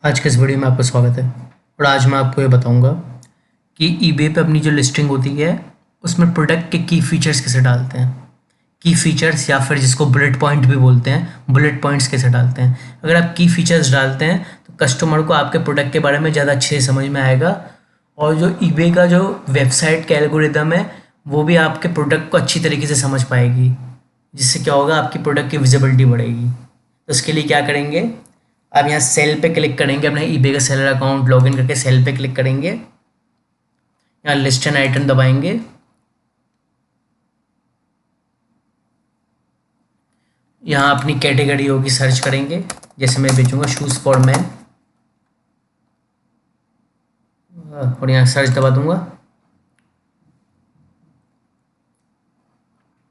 आज के इस वीडियो में आपका स्वागत है। और आज मैं आपको ये बताऊंगा कि ईबे पे अपनी जो लिस्टिंग होती है उसमें प्रोडक्ट के की फीचर्स कैसे डालते हैं। की फीचर्स या फिर जिसको बुलेट पॉइंट भी बोलते हैं, बुलेट पॉइंट्स कैसे डालते हैं। अगर आप की फीचर्स डालते हैं तो कस्टमर को आपके प्रोडक्ट के बारे में ज़्यादा अच्छे से समझ में आएगा और जो ईबे का जो वेबसाइट का एल्गोरिदम है वो भी आपके प्रोडक्ट को अच्छी तरीके से समझ पाएगी, जिससे क्या होगा, आपकी प्रोडक्ट की विजिबिलिटी बढ़ेगी। तो इसके लिए क्या करेंगे, आप यहाँ सेल पे क्लिक करेंगे, अपने ईबे का सेलर अकाउंट लॉगिन करके सेल पे क्लिक करेंगे, यहाँ लिस्ट एंड आइटम दबाएंगे। यहाँ अपनी कैटेगरी होगी, सर्च करेंगे, जैसे मैं बेचूंगा शूज़ फॉर मैन और यहाँ सर्च दबा दूंगा,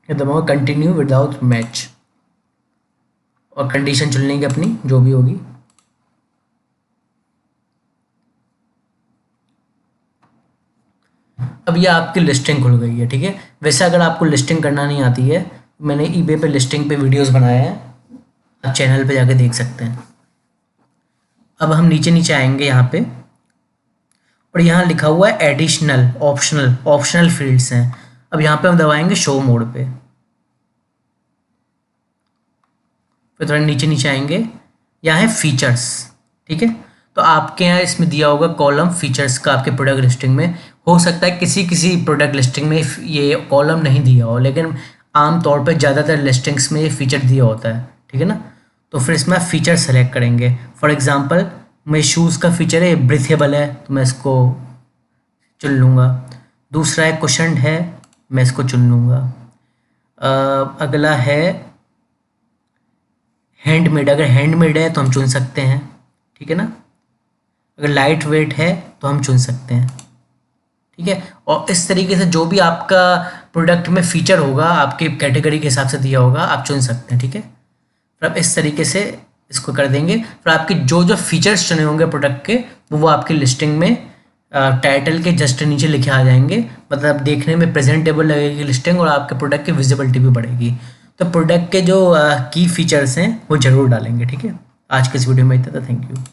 ये दबाऊंगा कंटिन्यू विदाउट मैच और कंडीशन चुन लेंगे अपनी जो भी होगी। अब ये आपकी लिस्टिंग खुल गई है, ठीक है। वैसे अगर आपको लिस्टिंग करना नहीं आती है, मैंने ईबे पे लिस्टिंग पे वीडियोस बनाए हैं, आप चैनल पे जाके देख सकते हैं। अब हम नीचे नीचे आएंगे यहाँ पे और यहाँ लिखा हुआ है एडिशनल, ऑप्शनल, ऑप्शनल फील्ड्स हैं। अब यहाँ पे हम दबाएंगे शो मोड पे, फिर थोड़ा नीचे नीचे आएंगे, यहाँ है फीचर्स, ठीक है। तो आपके यहाँ इसमें दिया होगा कॉलम फीचर्स का, आपके प्रोडक्ट लिस्टिंग में हो सकता है किसी किसी प्रोडक्ट लिस्टिंग में ये कॉलम नहीं दिया हो, लेकिन आमतौर पर ज़्यादातर लिस्टिंग्स में ये फीचर दिया होता है, ठीक है ना। तो फिर इसमें आप फीचर सेलेक्ट करेंगे। फॉर एग्जांपल मैं शूज़ का फीचर है, ब्रीथेबल है, तो मैं इसको चुन लूँगा। दूसरा है कुशन है, मैं इसको चुन लूँगा। अगला है हैंडमेड, अगर हैंडमेड है तो हम चुन सकते हैं, ठीक है ना। अगर लाइट वेट है तो हम चुन सकते हैं, ठीक है। और इस तरीके से जो भी आपका प्रोडक्ट में फीचर होगा आपके कैटेगरी के हिसाब से दिया होगा, आप चुन सकते हैं, ठीक है। फिर आप इस तरीके से इसको कर देंगे, फिर आपके जो जो फीचर्स चुने होंगे प्रोडक्ट के वो आपकी लिस्टिंग में टाइटल के जस्ट नीचे लिखे आ जाएंगे। मतलब देखने में प्रेजेंटेबल लगेगी लिस्टिंग और आपके प्रोडक्ट की विजिबिलिटी भी बढ़ेगी। तो प्रोडक्ट के जो की फीचर्स हैं वो ज़रूर डालेंगे, ठीक है। आज के इस वीडियो में इतना था, थैंक यू।